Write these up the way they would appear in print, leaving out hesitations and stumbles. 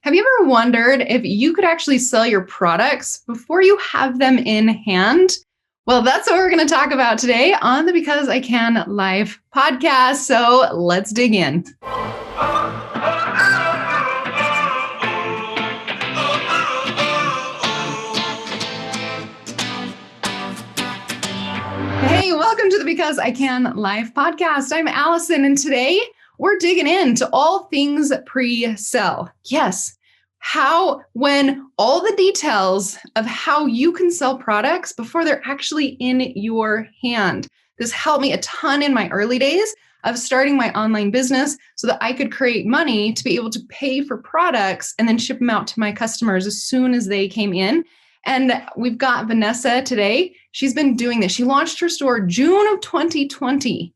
Have you ever wondered if you could actually sell your products before you have them in hand? Well, that's what we're going to talk about today on the Because I Can Live podcast. So let's dig in. Hey, welcome to the Because I Can Live podcast. I'm Alison, and today we're digging into all things pre-sell. Yes, when all the details of how you can sell products before they're actually in your hand. This helped me a ton in my early days of starting my online business so that I could create money to be able to pay for products and then ship them out to my customers as soon as they came in. And we've got Vanessa today. She's been doing this. She launched her store June of 2020.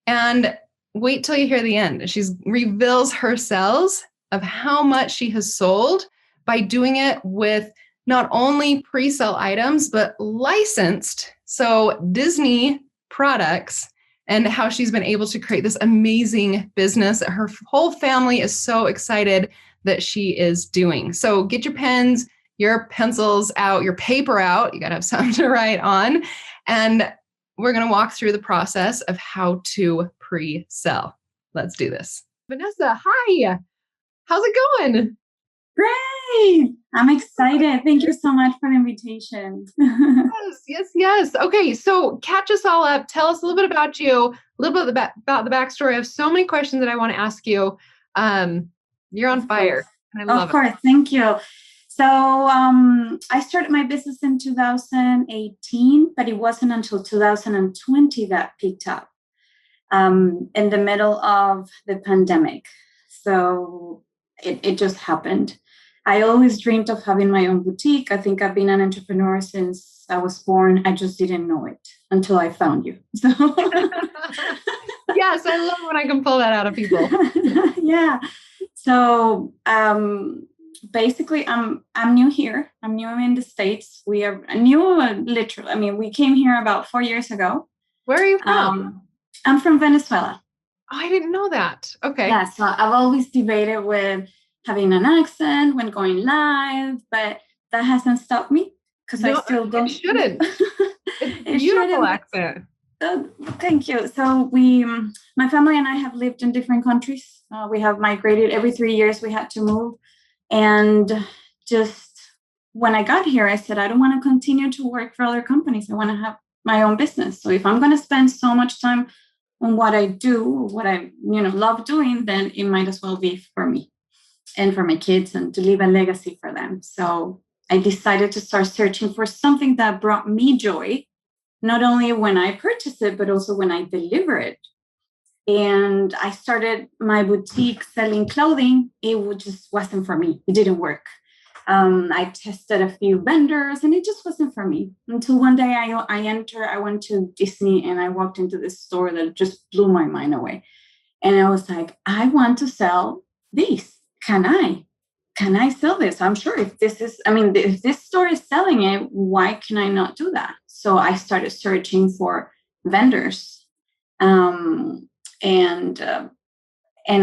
And wait till you hear the end. She reveals her sales of how much she has sold by doing it with not only pre-sale items, but licensed, so Disney products, and how she's been able to create this amazing business that her whole family is so excited that she is doing. So get your pens, your pencils out, your paper out. You got to have something to write on. And we're going to walk through the process of how to pre-sell. Let's do this. Vanessa, hi. How's it going? Great. I'm excited. Thank you so much for the invitation. Yes. Okay, so catch us all up. Tell us a little bit about you, a little bit about the backstory. I have so many questions that I want to ask you. You're on fire. And I love it. Of course. Thank you. So I started my business in 2018, but it wasn't until 2020 that picked up in the middle of the pandemic. So it just happened. I always dreamed of having my own boutique. I think I've been an entrepreneur since I was born. I just didn't know it until I found you. So yes, I love when I can pull that out of people. Yeah. So basically, I'm new here. I'm new in the States. We are new, literally. I mean, we came here about 4 years ago. Where are you from? I'm from Venezuela. Oh, I didn't know that. Okay. Yeah, so I've always debated with having an accent when going live, but that hasn't stopped me because I still don't. It shouldn't. It's a beautiful accent. Thank you. So my family and I have lived in different countries. We have migrated every 3 years. We had to move. And just when I got here, I said, I don't want to continue to work for other companies. I want to have my own business. So if I'm going to spend so much time on what I do, what I love doing, then it might as well be for me and for my kids and to leave a legacy for them. So I decided to start searching for something that brought me joy, not only when I purchase it, but also when I deliver it. And I started my boutique selling clothing. It just wasn't for me. It didn't work. I tested a few vendors and it just wasn't for me until one day I went to Disney and I walked into this store that just blew my mind away. And I was like, I want to sell these. Can I sell this? I'm sure if this store is selling it, why can I not do that? So I started searching for vendors. And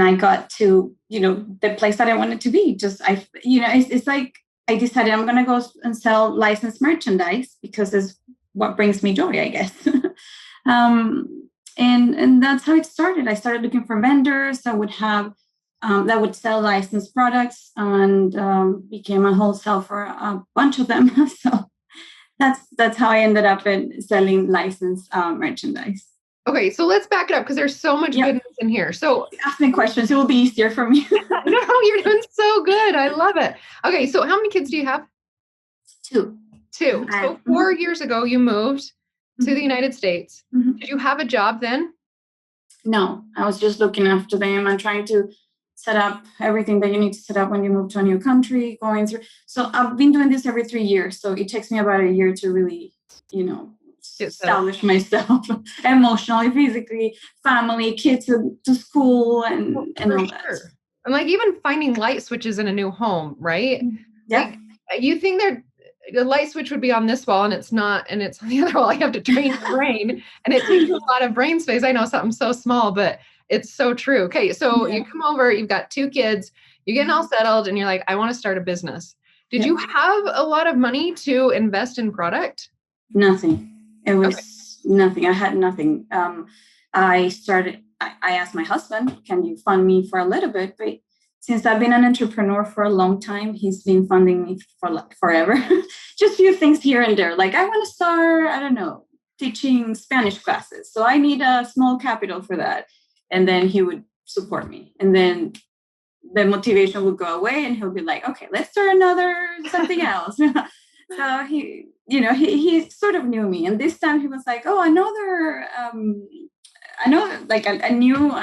I got to, the place that I wanted to be. It's like I decided I'm going to go and sell licensed merchandise because it's what brings me joy, I guess. And that's how it started. I started looking for vendors that would have that would sell licensed products and became a wholesale for a bunch of them. So that's how I ended up in selling licensed merchandise. Okay, so let's back it up because there's so much goodness in here. So ask me questions. It will be easier for me. No, you're doing so good. I love it. Okay, so how many kids do you have? Two. So 4 years ago, you moved to the United States. Mm-hmm. Did you have a job then? No, I was just looking after them and trying to set up everything that you need to set up when you move to a new country, going through. So I've been doing this every 3 years. So it takes me about a year to really, establish myself emotionally, physically, family, kids to school and all that. Sure. And like even finding light switches in a new home, right? Yeah. Like, you think the light switch would be on this wall and it's not, and it's on the other wall. You have to train your brain and it takes a lot of brain space. I know something so small, but it's so true. Okay. So you come over, you've got 2 kids, you're getting all settled and you're like, I want to start a business. Did Yeah. you have a lot of money to invest in product? Nothing. It was nothing. I had nothing. I asked my husband, can you fund me for a little bit? But since I've been an entrepreneur for a long time, he's been funding me for like forever. Just a few things here and there. Like I want to start, I don't know, teaching Spanish classes. So I need a small capital for that. And then he would support me. And then the motivation would go away and he'll be like, okay, let's start something else. So he sort of knew me. And this time he was like, oh, I know like a new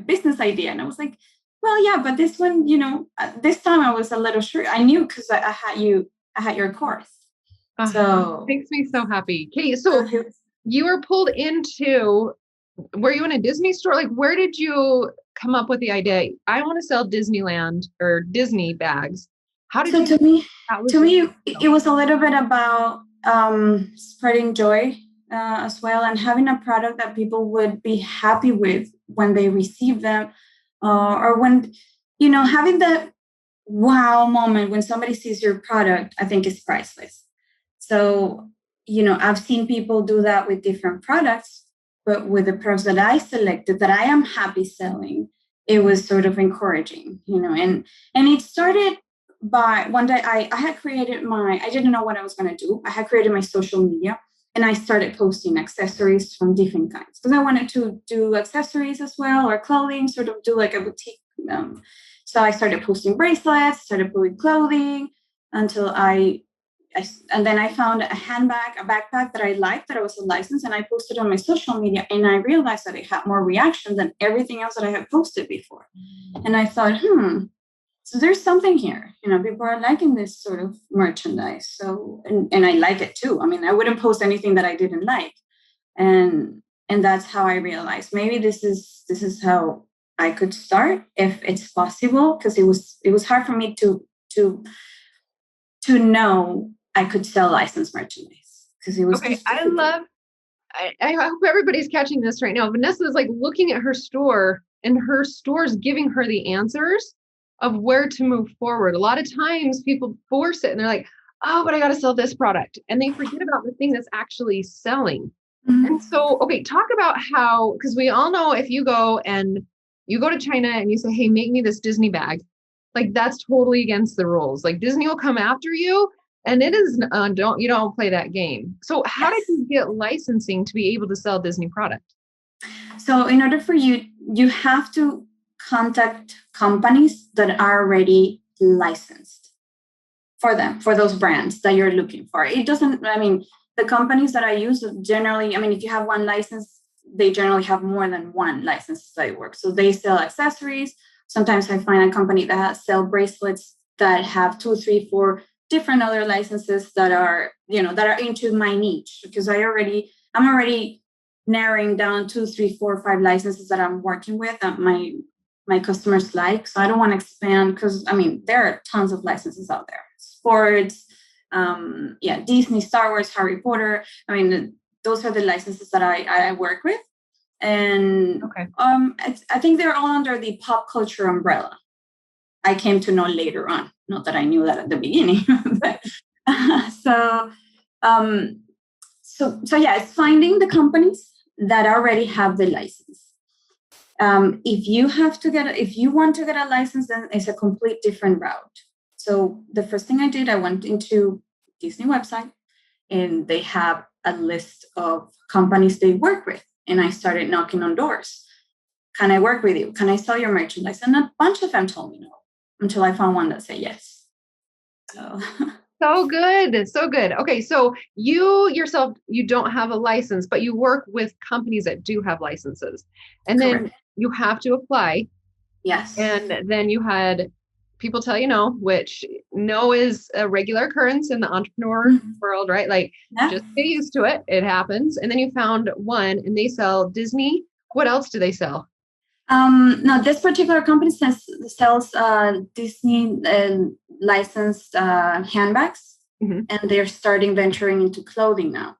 business idea. And I was like, well, yeah, but this one, this time I was a little sure. I knew because I had your course. So makes me so happy. Okay, so you were pulled into, were you in a Disney store? Like, where did you come up with the idea? I want to sell Disneyland or Disney bags. How did to me, it was a little bit about spreading joy as well, and having a product that people would be happy with when they receive them, or when, having that wow moment when somebody sees your product, I think is priceless. So, I've seen people do that with different products, but with the products that I selected that I am happy selling, it was sort of encouraging, and it started by one day I had created I didn't know what I was going to do. I had created my social media and I started posting accessories from different kinds because I wanted to do accessories as well, or clothing, sort of do like a boutique. So I started posting bracelets, started putting clothing until and then I found a handbag, a backpack that I liked, that I was licensed, and I posted on my social media, and I realized that it had more reaction than everything else that I had posted before. And I thought, so there's something here. People are liking this sort of merchandise. So, and I like it too. I mean, I wouldn't post anything that I didn't like. And that's how I realized maybe this is how I could start if it's possible, because it was hard for me to know I could sell licensed merchandise, because it was just difficult. I hope everybody's catching this right now. Vanessa is like looking at her store, and her store's giving her the answers of where to move forward. A lot of times people force it and they're like, oh, but I got to sell this product. And they forget about the thing that's actually selling. Mm-hmm. And so, okay, talk about how, because we all know if you go to China and you say, hey, make me this Disney bag, like that's totally against the rules. Like Disney will come after you, and it is, don't play that game. So how did you get licensing to be able to sell Disney product? So in order for you have to contact companies that are already licensed for those brands that you're looking for. It doesn't, the companies that I use generally, if you have one license, they generally have more than one license that it works. So they sell accessories. Sometimes I find a company that sell bracelets that have 2, 3, 4 different other licenses that are into my niche, because I'm already narrowing down 2, 3, 4, 5 licenses that I'm working with that my customers like. So I don't want to expand, because there are tons of licenses out there. Sports, Disney, Star Wars, Harry Potter. Those are the licenses that I work with. And I think they're all under the pop culture umbrella. I came to know later on, not that I knew that at the beginning. It's finding the companies that already have the license. If you want to get a license, then it's a complete different route. So the first thing I did, I went into Disney website, and they have a list of companies they work with. And I started knocking on doors. Can I work with you? Can I sell your merchandise? And a bunch of them told me no, until I found one that said yes. So good. So good. Okay. So you yourself, you don't have a license, but you work with companies that do have licenses. And then you have to apply. Yes. And then you had people tell you no, which no is a regular occurrence in the entrepreneur world, right? Like just get used to it. It happens. And then you found one, and they sell Disney. What else do they sell? No, this particular company sells Disney licensed handbags, and they're venturing into clothing now.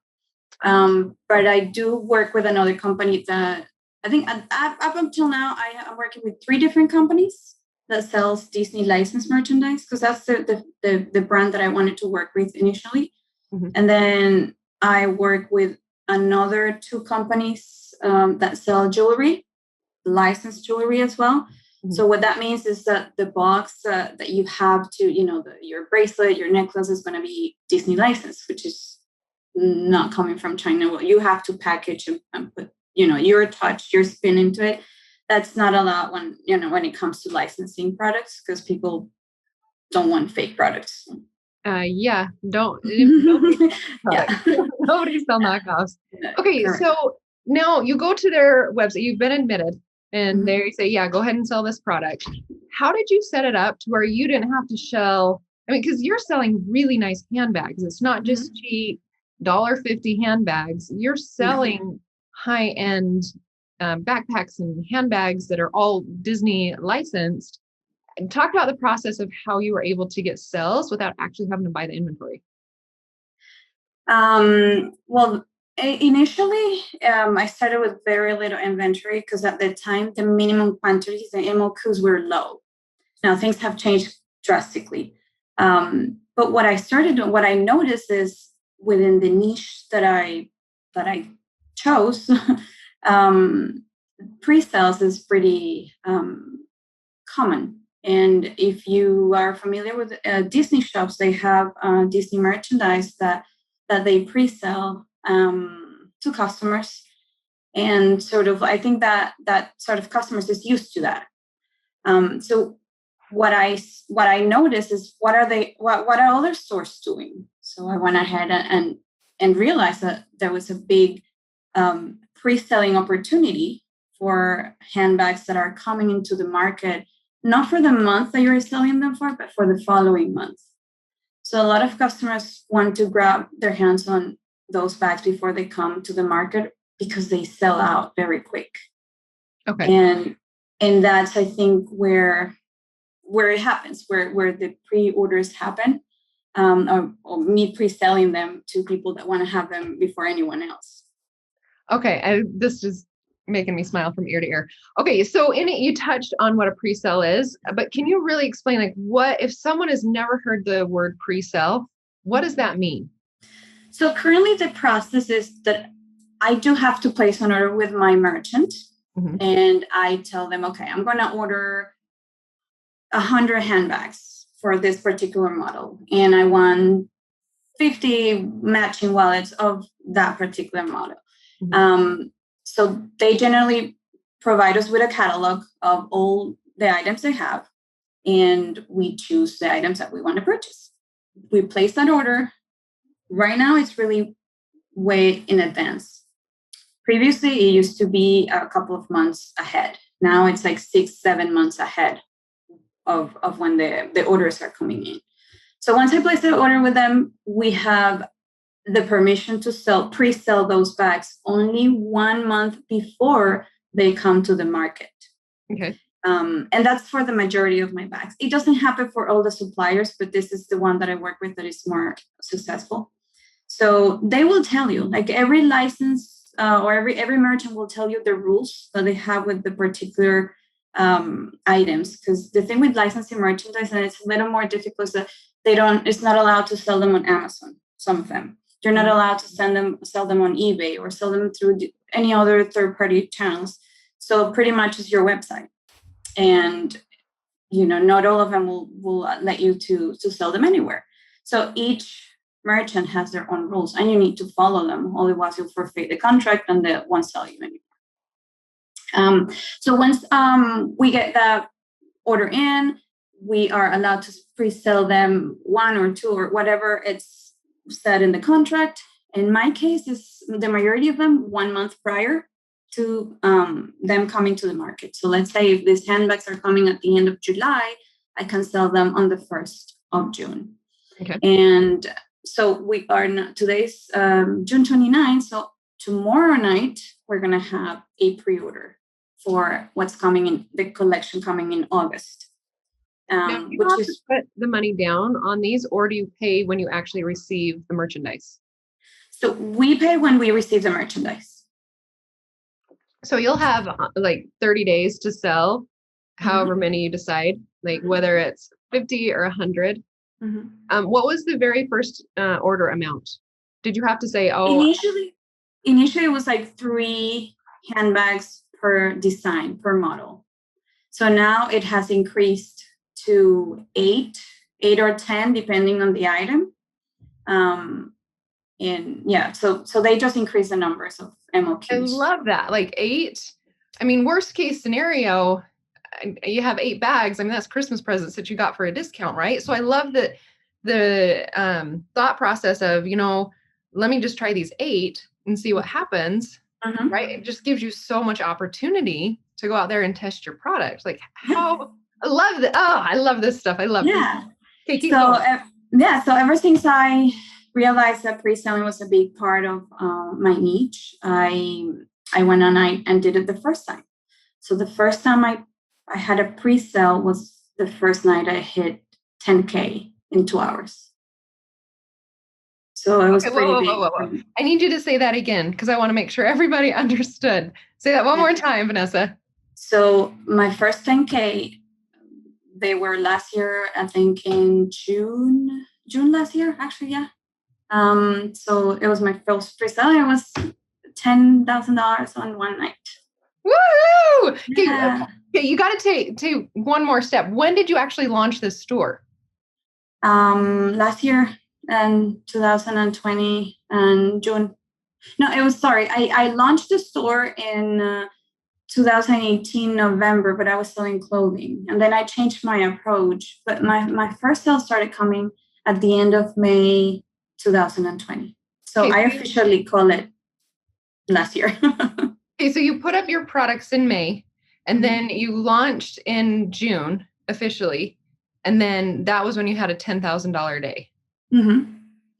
But I do work with another company that I think up until now I'm working with 3 different companies that sells Disney licensed merchandise, because that's the brand that I wanted to work with initially. Mm-hmm. And then I work with another 2 companies that sell jewelry, licensed jewelry as well. Mm-hmm. So what that means is that the box that you have to, your bracelet, your necklace is going to be Disney licensed, which is not coming from China. Well, you have to package and put, your touch, your spin into it. That's not allowed when it comes to licensing products, because people don't want fake products. Yeah, nobody's sell knockoffs. Okay, correct. So now you go to their website, you've been admitted, and they say, yeah, go ahead and sell this product. How did you set it up to where you didn't have to sell? I mean, because you're selling really nice handbags. It's not just cheap $1.50 handbags. You're selling high-end backpacks and handbags that are all Disney licensed. And talk about the process of how you were able to get sales without actually having to buy the inventory. Well, initially, I started with very little inventory, because at the time, the minimum quantities, the MOQs were low. Now things have changed drastically. But what I noticed is, within the niche that I chose, pre-sales is pretty common. And if you are familiar with Disney shops, they have Disney merchandise that they pre-sell to customers. And sort of, I think that sort of customers is used to that. So what I noticed is, what are other stores doing? So I went ahead and realized that there was a big pre-selling opportunity for handbags that are coming into the market, not for the month that you're selling them for, but for the following month. So a lot of customers want to grab their hands on those bags before they come to the market, because they sell out very quick. Okay. And that's, I think, where it happens, where the pre-orders happen, or me pre-selling them to people that want to have them before anyone else. Okay. This is making me smile from ear to ear. Okay. So in it, you touched on what a pre-sale is, but can you really explain, like, what, if someone has never heard the word pre-sale, what does that mean? So currently the process is that I do have to place an order with my merchant, and I tell them, okay, I'm going to order 100 handbags for this particular model, and I want 50 matching wallets of that particular model. So they generally provide us with a catalog of all the items they have, and we choose the items that we want to purchase. We place that order. Right now, it's really way in advance. Previously, it used to be a couple of months ahead. Now it's like 6-7 months ahead of when the orders are coming in. So once I place the order with them, we have the permission to pre-sell those bags only 1 month before they come to the market. Okay. And that's for the majority of my bags. It doesn't happen for all the suppliers, but this is the one that I work with that is more successful. So they will tell you, like, every license or every merchant will tell you the rules that they have with the particular items. Because the thing with licensing merchandise, and it's a little more difficult, is that it's not allowed to sell them on Amazon. Some of them, you're not allowed to sell them on eBay or sell them through any other third-party channels. So pretty much it's your website, and not all of them will let you to sell them anywhere. So each merchant has their own rules, and you need to follow them. Otherwise, you'll forfeit the contract, and they won't sell you anymore. So once we get that order in, we are allowed to pre-sell them 1 or 2 or whatever it's said in the contract. In my case, is the majority of them 1 month prior to them coming to the market. So let's say if these handbags are coming at the end of July, I can sell them on the 1st of June. Okay. And so we are today's June 29th. So tomorrow night, we're going to have a pre-order for what's coming in, the collection coming in August. Now, do you have to put the money down on these, or do you pay when you actually receive the merchandise? So we pay when we receive the merchandise. So you'll have like 30 days to sell. however many you decide, like whether it's 50 or 100. What was the very first order amount? Did you have to say, Initially it was like 3 handbags per design, per model. So now it has increased to 8 or 10, depending on the item. So they just increase the numbers of MOQs. I love that. Like 8. I mean, worst case scenario, you have 8 bags. I mean, that's Christmas presents that you got for a discount, right? So I love that the thought process of, let me just try these 8 and see what happens, right? It just gives you so much opportunity to go out there and test your product. Like how I love that. Oh, I love this stuff. I love this. Okay, keep going. So ever since I realized that pre-selling was a big part of my niche, I went on and did it the first time. So the first time I had a pre-sale was the first night I hit 10K in 2 hours. So it was pretty big. Whoa. I need you to say that again because I want to make sure everybody understood. Say that one more time, Vanessa. So my first 10K, they were last year, I think in June last year, actually, yeah. So it was my first pre-sale. It was $10,000 on one night. Woo! Yeah. Okay, you got to take one more step. When did you actually launch this store? Last year in 2020 and June. No, it was, sorry. I launched the store in 2018 November, but I was selling clothing. And then I changed my approach. But my first sale started coming at the end of May 2020. So I officially call it last year. Okay, so you put up your products in May, and then you launched in June officially. And then that was when you had a $10,000 day.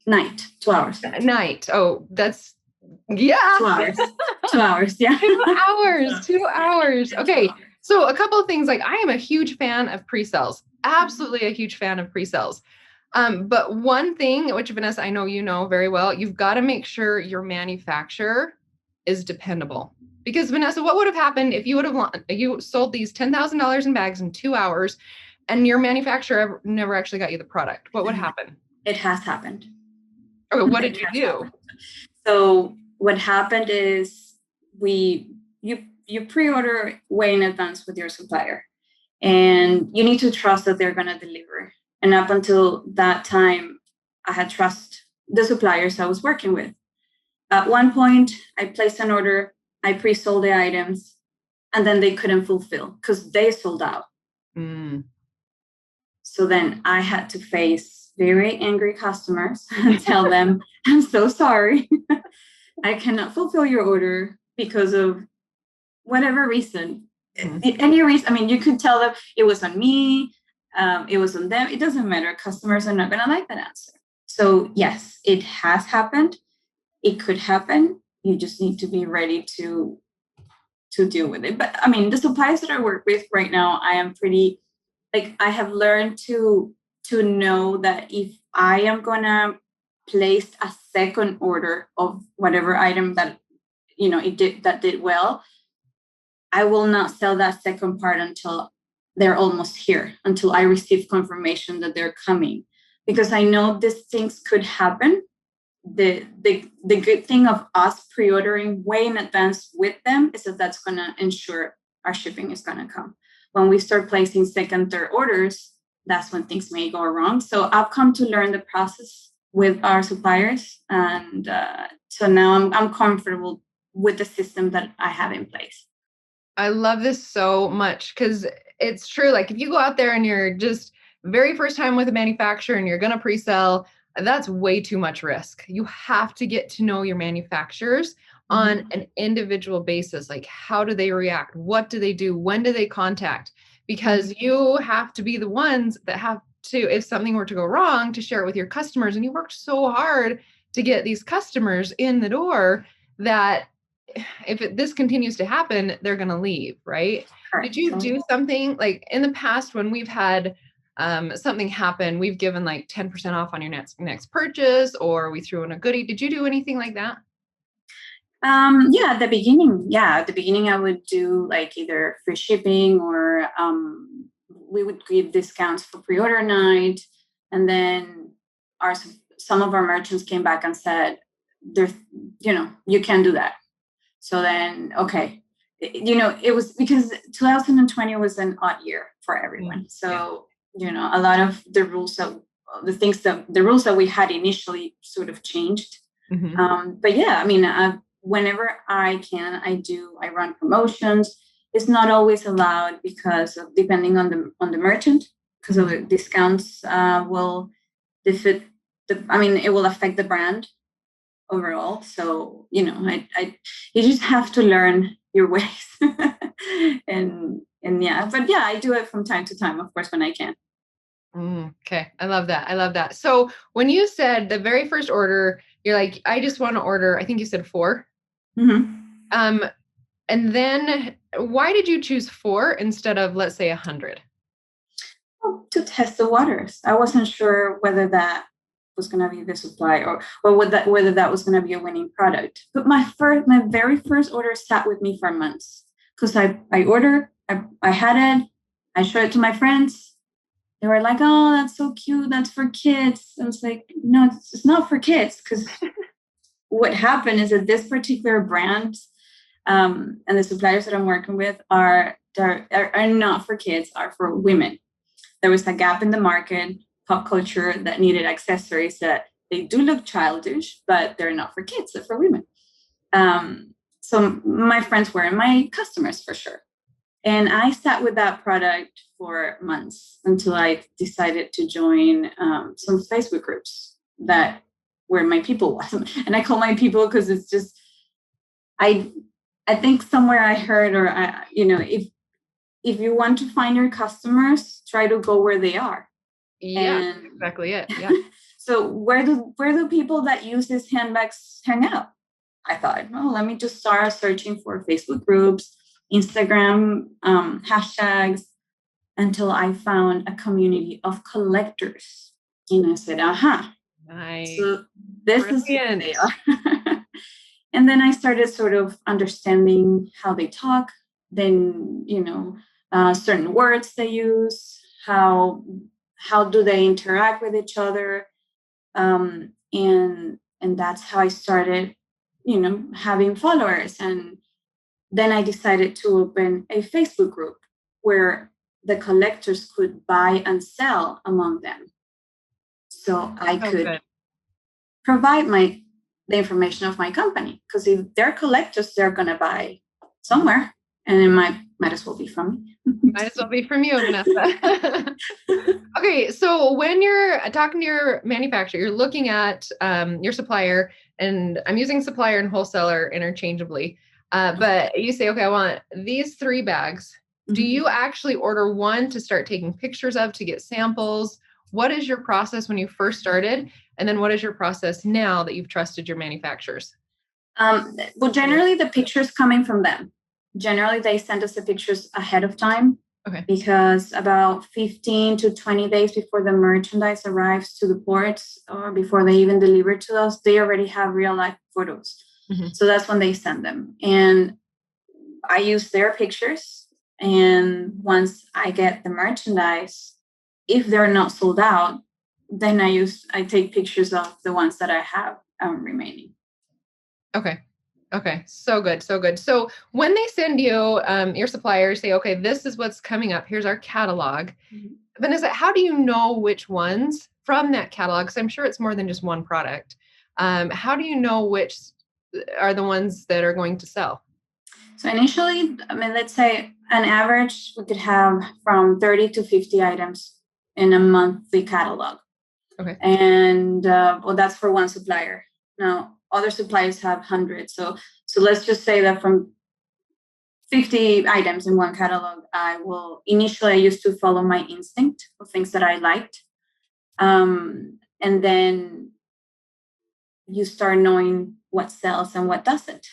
Night, 2 hours. Night. Oh, that's, yeah. 2 hours. 2 hours, yeah. 2 hours, 2 hours. Okay, so a couple of things, like I am a huge fan of pre-sales. Absolutely a huge fan of pre-sales. But one thing, which Vanessa, I know you know very well, you've got to make sure your manufacturer is dependable. Because Vanessa, what would have happened if you sold these $10,000 in bags in 2 hours and your manufacturer never actually got you the product? What would happen? It has happened. Okay, what did you do? So what happened is you pre-order way in advance with your supplier, and you need to trust that they're going to deliver. And up until that time, I had trust the suppliers I was working with. At one point, I placed an order, I pre-sold the items, and then they couldn't fulfill because they sold out. So then I had to face very angry customers and tell them, I'm so sorry. I cannot fulfill your order because of whatever reason. Any reason. I mean, you could tell them it was on me, it was on them. It doesn't matter. Customers are not going to like that answer. So yes, it has happened. It could happen. You just need to be ready to deal with it. But I mean, the suppliers that I work with right now, I am pretty, I have learned to know that if I am gonna place a second order of whatever item that that did well, I will not sell that second part until they're almost here, until I receive confirmation that they're coming, because I know these things could happen. The good thing of us pre-ordering way in advance with them is that that's going to ensure our shipping is going to come. When we start placing second, third orders, that's when things may go wrong. So I've come to learn the process with our suppliers. And so now I'm comfortable with the system that I have in place. I love this so much because it's true. Like if you go out there and you're just very first time with a manufacturer and you're going to pre-sell, that's way too much risk. You have to get to know your manufacturers on an individual basis. Like, how do they react? What do they do? When do they contact? Because you have to be the ones that have to, if something were to go wrong, to share it with your customers. And you worked so hard to get these customers in the door that if this continues to happen, they're going to leave, right? Correct. Did you do something like in the past when we've had something happen, we've given like 10% off on your next purchase, or we threw in a goodie? Did you do anything like that? Yeah, at the beginning. Yeah, at the beginning, I would do like either free shipping or we would give discounts for pre-order night. And then our some of our merchants came back and said, "There's, you can't do that." So then, okay, it was because 2020 was an odd year for everyone. So a lot of the rules the rules that we had initially sort of changed. But yeah, I mean, whenever I can, I run promotions. It's not always allowed because of depending on the merchant, because of the discounts will defeat it will affect the brand overall. So I you just have to learn your ways. and yeah, but yeah, I do it from time to time, of course, when I can. Okay. I love that. I love that. So when you said the very first order, you're like, I just want to order, I think you said 4. And then why did you choose 4 instead of, let's say, 100? Well, to test the waters. I wasn't sure whether that was going to be the supply or whether that was going to be a winning product. But my very first order sat with me for months because I ordered, I had it, I showed it to my friends. They were like, "Oh, that's so cute. That's for kids." I was like, "No, it's not for kids." Because what happened is that this particular brand and the suppliers that I'm working with are not for kids, are for women. There was a gap in the market, pop culture, that needed accessories that they do look childish, but they're not for kids, they're for women. So my friends were my customers for sure. And I sat with that product for months until I decided to join some Facebook groups that where my people was. And I call my people because it's just, I think somewhere I heard, or if you want to find your customers, try to go where they are. Yeah, exactly it. Yeah. So where do people that use these handbags hang out? I thought, well, let me just start searching for Facebook groups, Instagram hashtags, until I found a community of collectors. And I said, nice. So this Brilliant. is who they are. And then I started sort of understanding how they talk, then, certain words they use, how do they interact with each other. And that's how I started, having followers. And then I decided to open a Facebook group where the collectors could buy and sell among them. So I could provide the information of my company, because if they're collectors, they're going to buy somewhere, and it might as well be from me. Might as well be from you, Vanessa. Okay, so when you're talking to your manufacturer, you're looking at your supplier, and I'm using supplier and wholesaler interchangeably, but you say, okay, I want these 3 bags. Do you actually order one to start taking pictures of to get samples? What is your process when you first started? And then what is your process now that you've trusted your manufacturers? Well, generally the pictures coming from them. Generally, they send us the pictures ahead of time. Okay. Because about 15 to 20 days before the merchandise arrives to the ports, or before they even deliver to us, they already have real life photos. So that's when they send them. And I use their pictures. And once I get the merchandise, if they're not sold out, then I take pictures of the ones that I have remaining. Okay. So good. So good. So when they send you, your suppliers say, okay, this is what's coming up. Here's our catalog. Vanessa, how do you know which ones from that catalog? Because I'm sure it's more than just one product. How do you know which are the ones that are going to sell? So initially, let's say an average, we could have from 30 to 50 items in a monthly catalog. Okay. And that's for one supplier. Now, other suppliers have hundreds. So let's just say that from 50 items in one catalog, I used to follow my instinct of things that I liked. And then you start knowing what sells and what doesn't.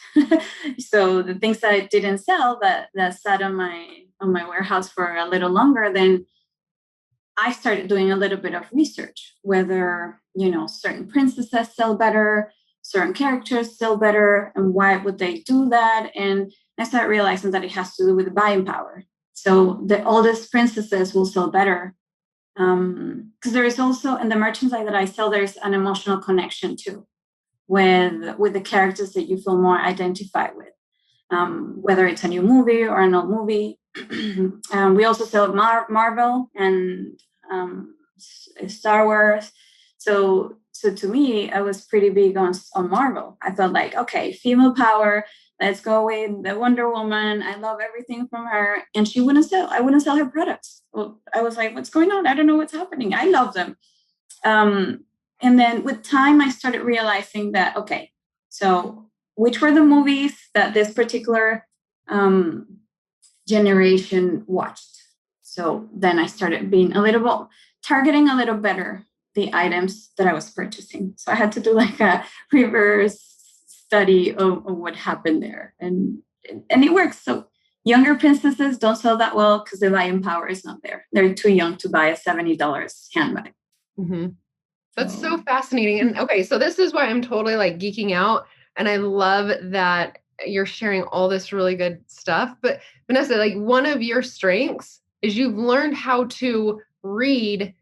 So the things that I didn't sell that sat on my warehouse for a little longer, then I started doing a little bit of research, whether, certain princesses sell better, certain characters sell better and why would they do that? And I started realizing that it has to do with the buying power. So the oldest princesses will sell better. Because there is also, in the merchandise that I sell, there's an emotional connection too with the characters that you feel more identified with, whether it's a new movie or an old movie. We also sell Marvel and Star Wars. So to me, I was pretty big on Marvel. I felt like, okay, female power. Let's go with the Wonder Woman. I love everything from her, and I wouldn't sell her products. Well, I was like, what's going on? I don't know what's happening. I love them. And then with time, I started realizing that, okay, so which were the movies that this particular generation watched? So then I started being targeting a little better the items that I was purchasing. So I had to do like a reverse study of what happened there. And it works. So younger princesses don't sell that well because the buying power is not there. They're too young to buy a $70 handbag. Mm-hmm. That's so fascinating. And okay, so this is why I'm totally like geeking out. And I love that you're sharing all this really good stuff. But Vanessa, like one of your strengths is you've learned how to read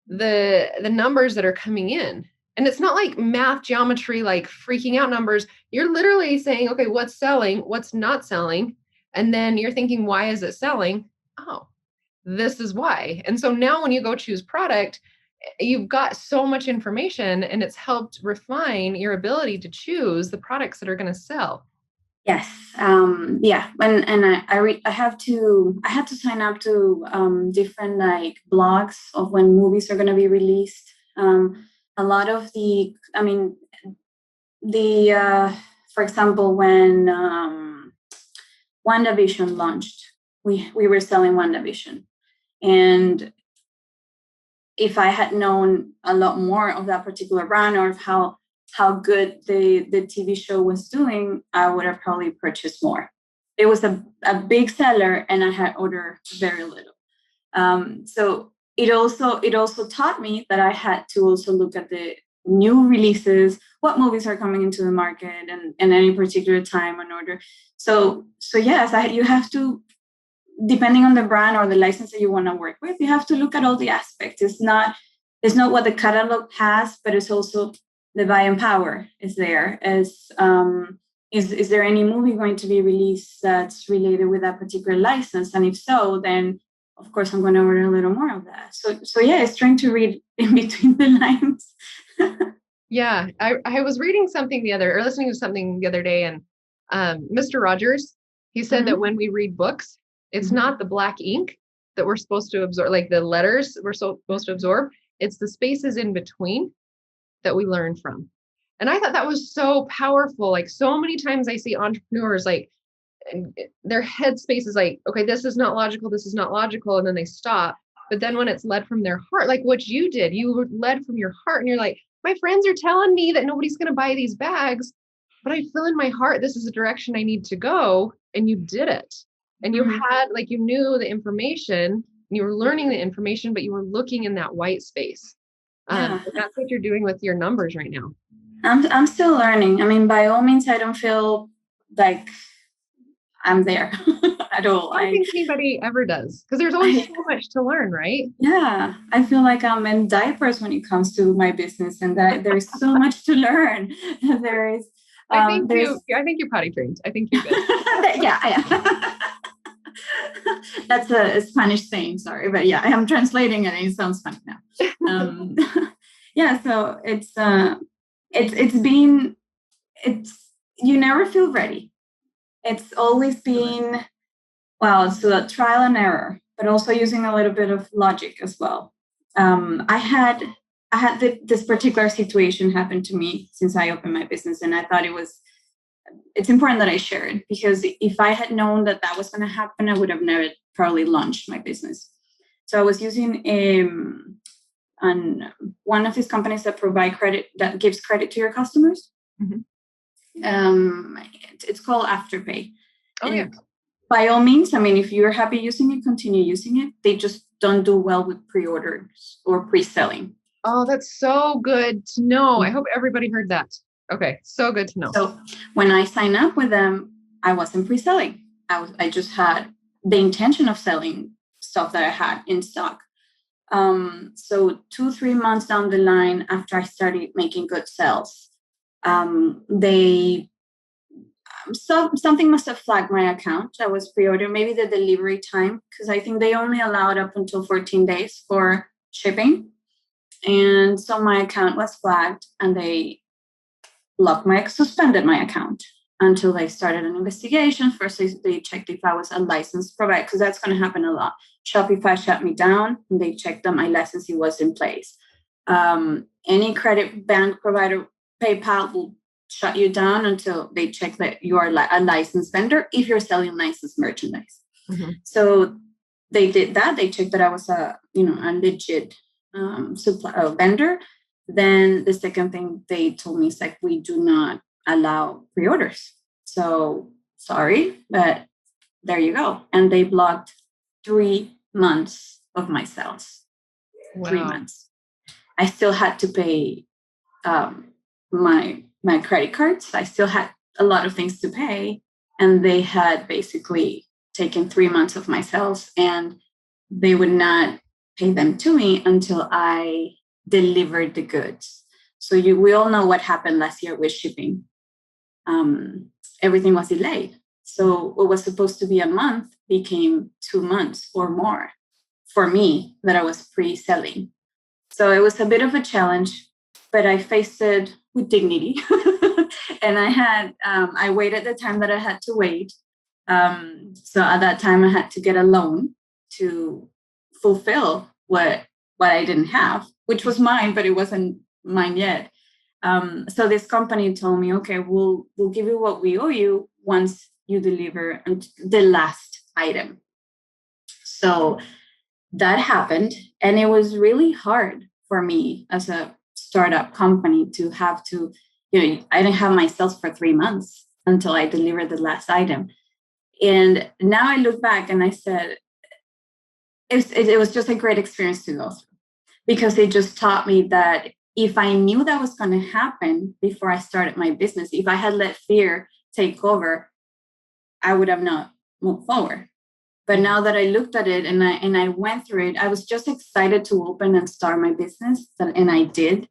the numbers that are coming in. And it's not like math, geometry, like freaking out numbers. You're literally saying, okay, what's selling, what's not selling? And then you're thinking, why is it selling? Oh, this is why. And so now when you go choose product, you've got so much information and it's helped refine your ability to choose the products that are going to sell. Yes. Yeah. I had to sign up to different like blogs of when movies are going to be released. A lot of for example, when WandaVision launched, we were selling WandaVision. And if I had known a lot more of that particular brand or of how good the TV show was doing, I would have probably purchased more. It was a big seller and I had ordered very little. So it also taught me that I had to also look at the new releases, what movies are coming into the market and any particular time and order. So yes, you have to, depending on the brand or the license that you want to work with, you have to look at all the aspects. It's not what the catalog has, but it's also the buying power is there. Is there any movie going to be released that's related with that particular license? And if so, then of course I'm going to order a little more of that. So yeah, it's trying to read in between the lines. Yeah, I was reading something listening to something the other day, and Mr. Rogers, he said that when we read books, it's not the black ink that we're supposed to absorb, like the letters we're supposed to absorb. It's the spaces in between that we learn from. And I thought that was so powerful. Like so many times I see entrepreneurs, like their headspace is like, okay, this is not logical. This is not logical. And then they stop. But then when it's led from their heart, like what you did, you were led from your heart and you're like, my friends are telling me that nobody's going to buy these bags, but I feel in my heart, this is the direction I need to go. And you did it. And you had, like, you knew the information and you were learning the information, but you were looking in that white space. That's what you're doing with your numbers right now. I'm still learning. I mean, by all means, I don't feel like I'm there at all. I don't think anybody ever does, because there's always so much to learn, right? Yeah, I feel like I'm in diapers when it comes to my business, and that there's so much to learn. There is. I think you're potty trained. I think you're good. Yeah. That's a Spanish saying, sorry, but yeah, I am translating it and it sounds funny now. Yeah, so you never feel ready. It's always been, it's a trial and error, but also using a little bit of logic as well. I had this particular situation happen to me since I opened my business, and I thought it's important that I share it, because if I had known that was going to happen, I would have never probably launched my business. So I was using one of these companies that provide credit, that gives credit to your customers. It's called Afterpay. Oh, yeah. By all means, I mean, if you're happy using it, continue using it. They just don't do well with pre-orders or pre-selling. Oh, that's so good to know. I hope everybody heard that. Okay. So good to know. So when I signed up with them, I wasn't pre-selling. I just had the intention of selling stuff that I had in stock. So 2-3 months down the line, after I started making good sales, something must have flagged my account. I was pre-order, maybe the delivery time, because I think they only allowed up until 14 days for shipping. And so my account was flagged, and they suspended my account until they started an investigation. First, they checked if I was a licensed provider, because that's going to happen a lot. Shopify shut me down, and they checked that my licensing was in place. Any credit bank provider, PayPal, will shut you down until they check that you are a licensed vendor if you're selling licensed merchandise. Mm-hmm. So they did that. They checked that I was a legit vendor. Then the second thing they told me is like, we do not allow pre-orders. So sorry, but there you go. And they blocked 3 months of my sales. Wow. 3 months. I still had to pay my credit cards. I still had a lot of things to pay. And they had basically taken 3 months of my sales, and they would not pay them to me until I delivered the goods. So we all know what happened last year with shipping. Everything was delayed. So what was supposed to be a month became 2 months or more for me that I was pre-selling. So it was a bit of a challenge, but I faced it with dignity. And I waited the time that I had to wait. So at that time I had to get a loan to fulfill what I didn't have, which was mine, but it wasn't mine yet. So this company told me, okay, we'll give you what we owe you once you deliver the last item. So that happened. And it was really hard for me as a startup company to have to, I didn't have my sales for 3 months until I delivered the last item. And now I look back and I said, it was just a great experience to go through, because it just taught me that if I knew that was going to happen before I started my business, if I had let fear take over, I would have not moved forward. But now that I looked at it and I went through it, I was just excited to open and start my business, and I did.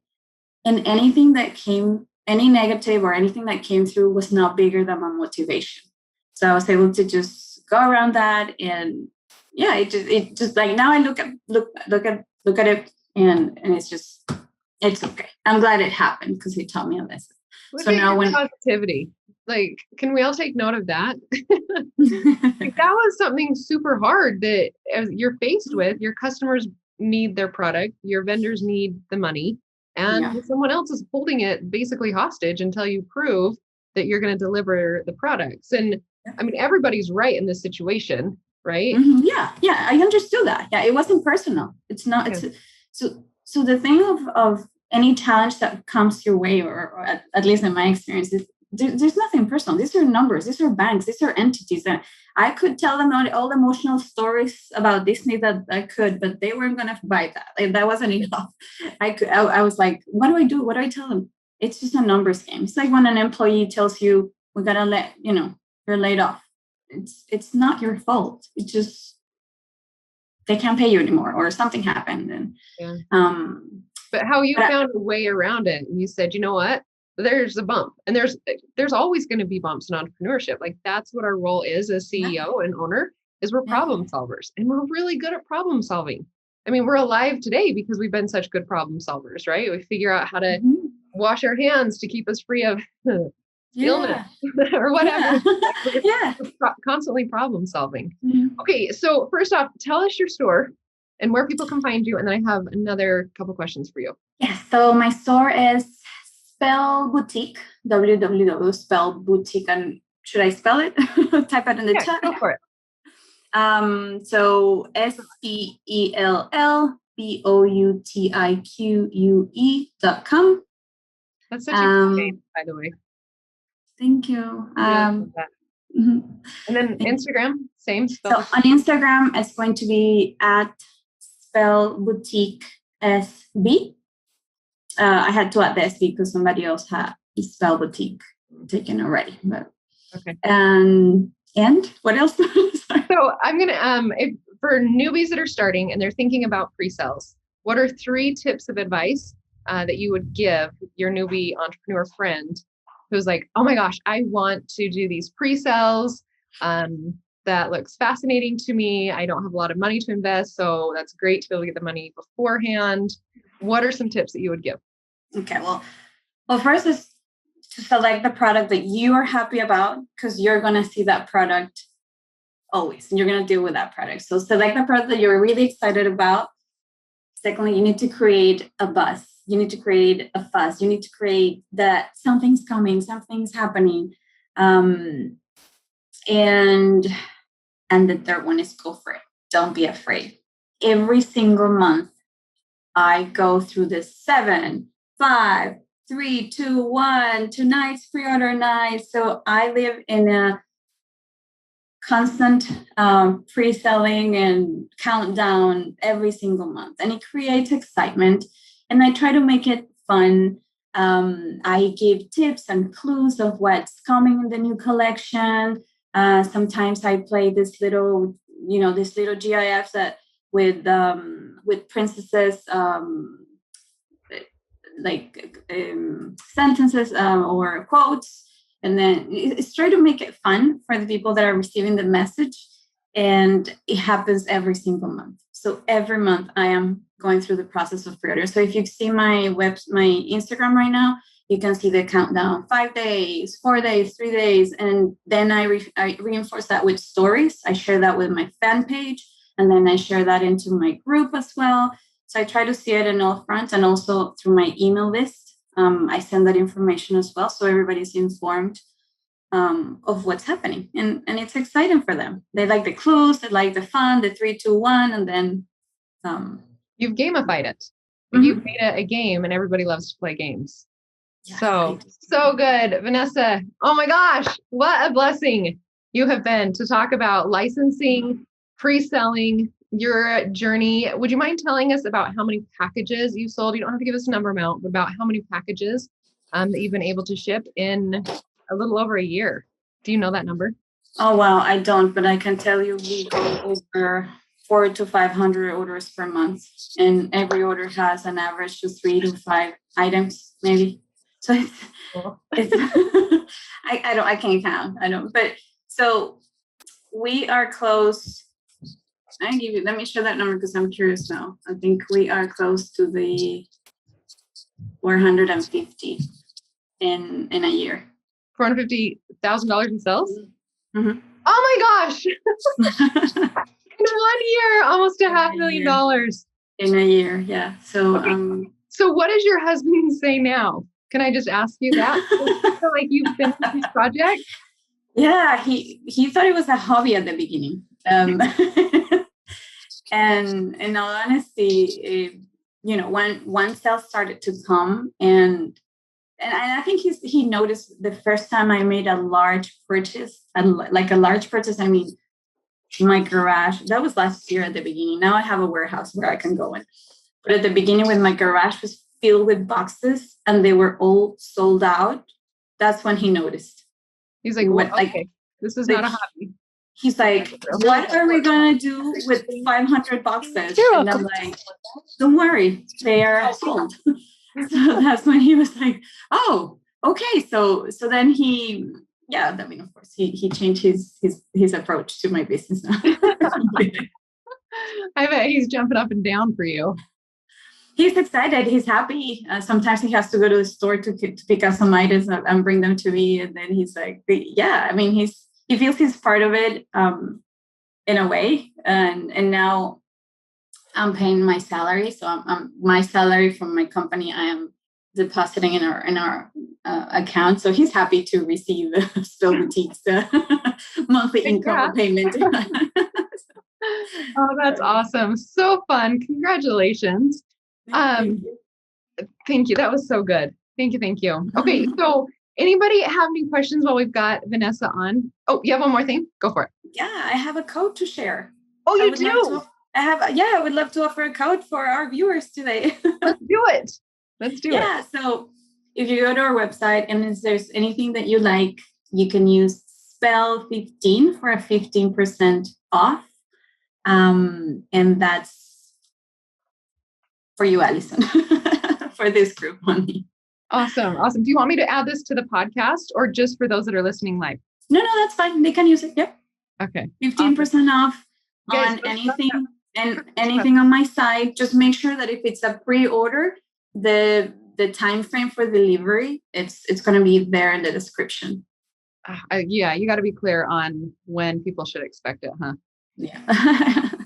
And anything that came, any negative or anything that came through was not bigger than my motivation. So I was able to just go around that, and yeah, it just like now I look at it, and it's okay. I'm glad it happened because it taught me a lesson. So now positivity, like, can we all take note of that? Like, that was something super hard that you're faced with. Your customers need their product, your vendors need the money, and someone else is holding it basically hostage until you prove that you're going to deliver the products. And I mean, everybody's right in this situation, right? Mm-hmm. Yeah, I understood that. Yeah, it wasn't personal. It's not. Okay. So the thing of any challenge that comes your way, or at least in my experience, is there's nothing personal. These are numbers. These are banks. These are entities. And I could tell them all the emotional stories about Disney that I could, but they weren't going to buy that. Like, that wasn't enough. I was like, what do I do? What do I tell them? It's just a numbers game. It's like when an employee tells you, we're going to you're laid off. It's not your fault. It's just they can't pay you anymore, or something happened. And but how you found a way around it, and you said, you know what? There's a bump, and there's always going to be bumps in entrepreneurship. Like, that's what our role is as CEO and owner, is we're problem solvers, and we're really good at problem solving. I mean, we're alive today because we've been such good problem solvers, right? We figure out how to wash our hands to keep us free of illness or whatever. We're constantly problem solving. Okay, so first off, tell us your store and where people can find you, and then I have another couple questions for you. Yeah, so my store is Spell Boutique, www.spellboutique, and should I spell it? Type it in the chat. Go for it. So SPELLBOUTIQUE.com. That's such a good name, by the way. Thank you. And then Instagram, same spell. So on Instagram, it's going to be at Spell Boutique SB. I had to add the SB because somebody else had spell boutique taken already. But Okay. And what else? So I'm gonna if for newbies that are starting and they're thinking about pre-sales, what are 3 tips of advice that you would give your newbie entrepreneur friend who's like, oh my gosh, I want to do these pre-sales. That looks fascinating to me. I don't have a lot of money to invest, so that's great to be able to get the money beforehand. What are some tips that you would give? Okay, well, first is to select the product that you are happy about, because you're going to see that product always, and you're going to deal with that product. So select the product that you're really excited about. Secondly, you need to create a buzz. You need to create a fuss. You need to create that something's coming, something's happening. And the third one is go for it. Don't be afraid. Every single month, I go through this 7, 5, 3, 2, 1. Tonight's pre-order night. So I live in a constant pre-selling and countdown every single month, and it creates excitement. And I try to make it fun. I give tips and clues of what's coming in the new collection. Sometimes I play this little GIFs that with princesses, sentences or quotes, and then it's try to make it fun for the people that are receiving the message. And it happens every single month. So every month I am going through the process of pre-order. So if you see my Instagram right now, you can see the countdown: 5 days, 4 days, 3 days. And then I reinforce that with stories. I share that with my fan page, and then I share that into my group as well. So I try to see it in all fronts, and also through my email list. I send that information as well, so everybody's informed of what's happening. And it's exciting for them. They like the clues, they like the fun, the 3, 2, 1, and then you've gamified it. Mm-hmm. You've made it a game, and everybody loves to play games. Yeah, So good. Vanessa, oh my gosh, what a blessing you have been to talk about licensing, pre-selling, your journey. Would you mind telling us about how many packages you sold? You don't have to give us a number amount, but about how many packages that you've been able to ship in a little over a year. Do you know that number? Oh, wow. I don't, but I can tell you we go over 400 to 500 orders per month. And every order has an average of 3 to 5 items, maybe. So it's I can't count. I don't, but so we are close. Let me share that number because I'm curious now. I think we are close to the 450 in a year. $450,000 in sales? Mm-hmm. Oh my gosh. In 1 year, almost $500,000. In a year, yeah. So okay. So what does your husband say now? Can I just ask you that? So like you've finished this project? Yeah, he thought it was a hobby at the beginning. And in all honesty, when sales started to come, and I think he noticed the first time I made a large purchase, and like a large purchase, I mean, my garage, that was last year at the beginning. Now I have a warehouse where I can go in. But at the beginning, when my garage was filled with boxes and they were all sold out, that's when he noticed. He's like, well, okay, this is not a hobby. He's like, what are we going to do with 500 boxes? And I'm like, don't worry, they are sold. So that's when he was like, oh, okay. So then of course, he changed his approach to my business now. I bet he's jumping up and down for you. He's excited. He's happy. Sometimes he has to go to the store to pick up some items and bring them to me. And then he's like, yeah, I mean, he feels he's part of it in a way. And now I'm paying my salary. So my salary from my company, I am depositing in our account. So he's happy to receive Spill Boutique's monthly income payment. Oh, that's awesome. So fun. Congratulations. Thank you. That was so good. Thank you. Okay. So anybody have any questions while we've got Vanessa on? Oh, you have one more thing? Go for it. Yeah, I have a code to share. Oh, you do? I would love to offer a code for our viewers today. Let's do it. Yeah. So if you go to our website and if there's anything that you like, you can use spell 15 for a 15% off. And that's for you, Alison, for this group only. Awesome. Do you want me to add this to the podcast or just for those that are listening live? No, that's fine. They can use it. Yep. Okay. 15% off Guys, on anything on my site. Just make sure that if it's a pre-order, the time frame for delivery, it's going to be there in the description. Yeah, you got to be clear on when people should expect it, huh? Yeah.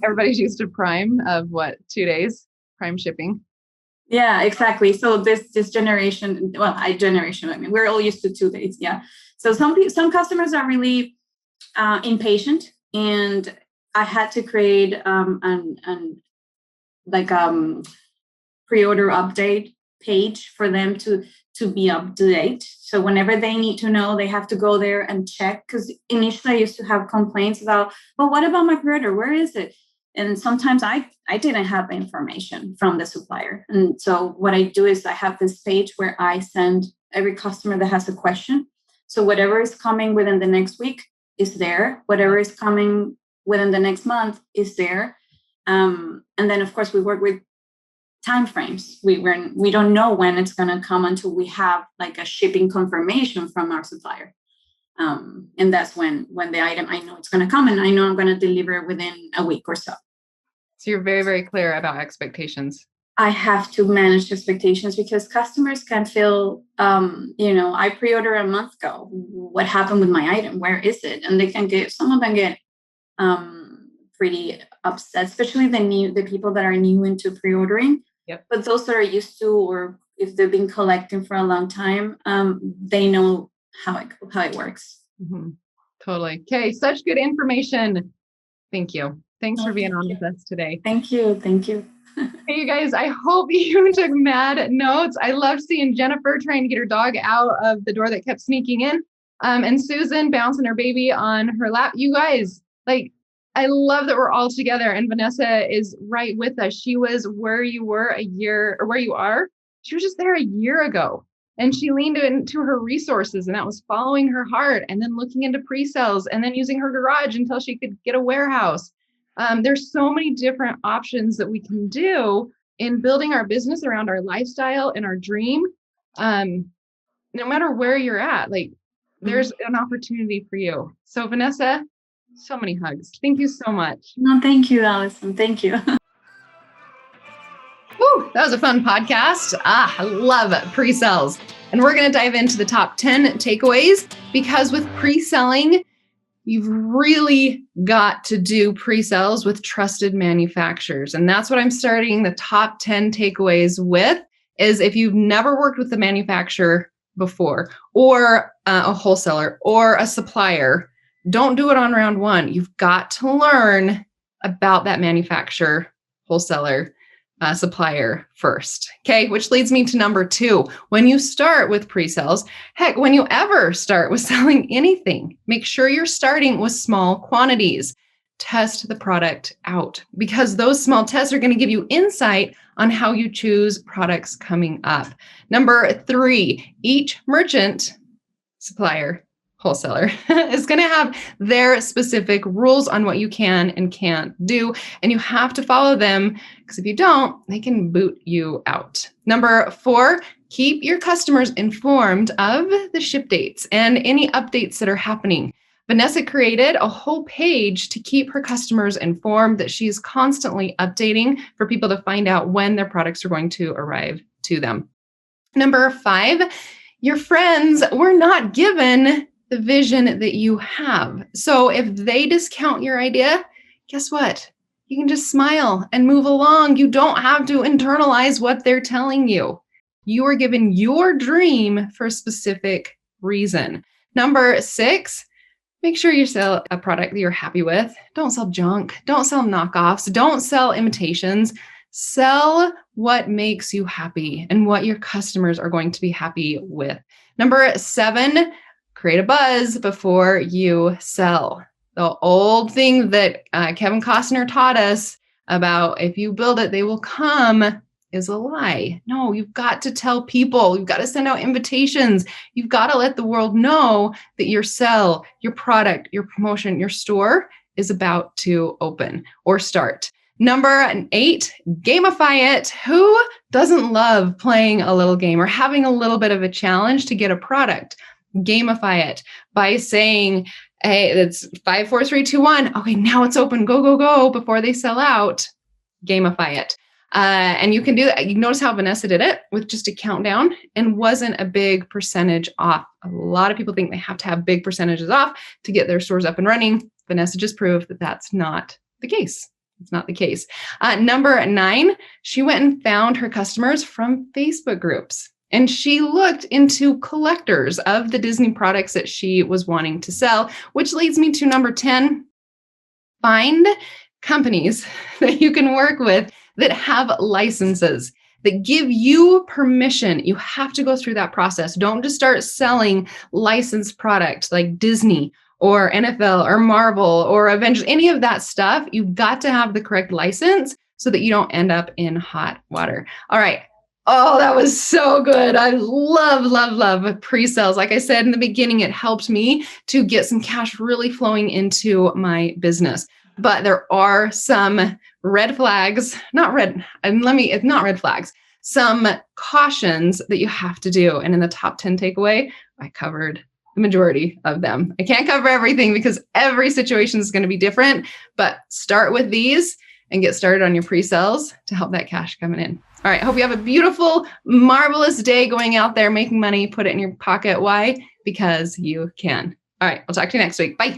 Everybody's used to Prime of what, 2 days? Prime shipping. Yeah, exactly. So this generation, I mean, we're all used to 2 days. Yeah. So some customers are really impatient, and I had to create pre-order update page for them to be up to date. So whenever they need to know, they have to go there and check. Because initially I used to have complaints about, well, what about my pre-order? Where is it? And sometimes I didn't have the information from the supplier. And so what I do is I have this page where I send every customer that has a question. So whatever is coming within the next week is there. Whatever is coming within the next month is there. And then, of course, we work with time frames. We don't know when it's going to come until we have like a shipping confirmation from our supplier. And that's when the item, I know it's going to come and I know I'm going to deliver within a week or so. So you're very, very clear about expectations. I have to manage expectations because customers can feel, I pre-ordered a month ago. What happened with my item? Where is it? And some of them get pretty upset, especially the people that are new into pre-ordering. Yep. But those that are used to, or if they've been collecting for a long time, they know how it works. Mm-hmm. Totally. Okay. Such good information. Thank you. Thanks for being on with us today. Thank you. Hey, you guys, I hope you took mad notes. I loved seeing Jennifer trying to get her dog out of the door that kept sneaking in. And Susan bouncing her baby on her lap. You guys, I love that we're all together, and Vanessa is right with us. She was where you were where you are. She was just there a year ago, and she leaned into her resources, and that was following her heart and then looking into pre-sales and then using her garage until she could get a warehouse. There's so many different options that we can do in building our business around our lifestyle and our dream. No matter where you're at, there's an opportunity for you. So Vanessa, so many hugs. Thank you so much. No, thank you, Alison. Thank you. Woo, that was a fun podcast. I love pre-sales. And we're going to dive into the top 10 takeaways, because with pre-selling, you've really got to do pre-sales with trusted manufacturers. And that's what I'm starting the top 10 takeaways with, is if you've never worked with the manufacturer before, or a wholesaler or a supplier, don't do it on round one. You've got to learn about that manufacturer, wholesaler, supplier first. Okay, which leads me to number 2. When you start with pre-sales, heck, when you ever start with selling anything, make sure you're starting with small quantities. Test the product out, because those small tests are going to give you insight on how you choose products coming up. Number 3, each merchant, supplier, wholesaler is going to have their specific rules on what you can and can't do. And you have to follow them, because if you don't, they can boot you out. Number 4, keep your customers informed of the ship dates and any updates that are happening. Vanessa created a whole page to keep her customers informed that she's constantly updating for people to find out when their products are going to arrive to them. Number 5, your friends were not given the vision that you have. So if they discount your idea, guess what? You can just smile and move along. You don't have to internalize what they're telling you. You are given your dream for a specific reason. Number 6, make sure you sell a product that you're happy with. Don't sell junk. Don't sell knockoffs. Don't sell imitations. Sell what makes you happy and what your customers are going to be happy with. Number 7, create a buzz before you sell. The old thing that Kevin Costner taught us about, if you build it, they will come, is a lie. No, you've got to tell people, you've got to send out invitations. You've got to let the world know that your sell, your product, your promotion, your store is about to open or start. Number 8, gamify it. Who doesn't love playing a little game or having a little bit of a challenge to get a product? Gamify it by saying, hey, it's 5, 4, 3, 2, 1. Okay, now it's open. Go, go, go before they sell out. Gamify it. And you can do that. You notice how Vanessa did it with just a countdown and wasn't a big percentage off. A lot of people think they have to have big percentages off to get their stores up and running. Vanessa just proved that that's not the case. It's not the case. Number 9, she went and found her customers from Facebook groups. And she looked into collectors of the Disney products that she was wanting to sell, which leads me to number 10. Find companies that you can work with that have licenses, that give you permission. You have to go through that process. Don't just start selling licensed products like Disney or NFL or Marvel or Avengers, any of that stuff. You've got to have the correct license so that you don't end up in hot water. All right. Oh, that was so good. I love pre-sales. Like I said in the beginning, it helped me to get some cash really flowing into my business. But there are some red flags, it's not red flags, some cautions that you have to do. And in the top 10 takeaway, I covered the majority of them. I can't cover everything because every situation is going to be different, but start with these and get started on your pre-sales to help that cash coming in. All right. I hope you have a beautiful, marvelous day going out there, making money, put it in your pocket. Why? Because you can. All right. I'll talk to you next week. Bye.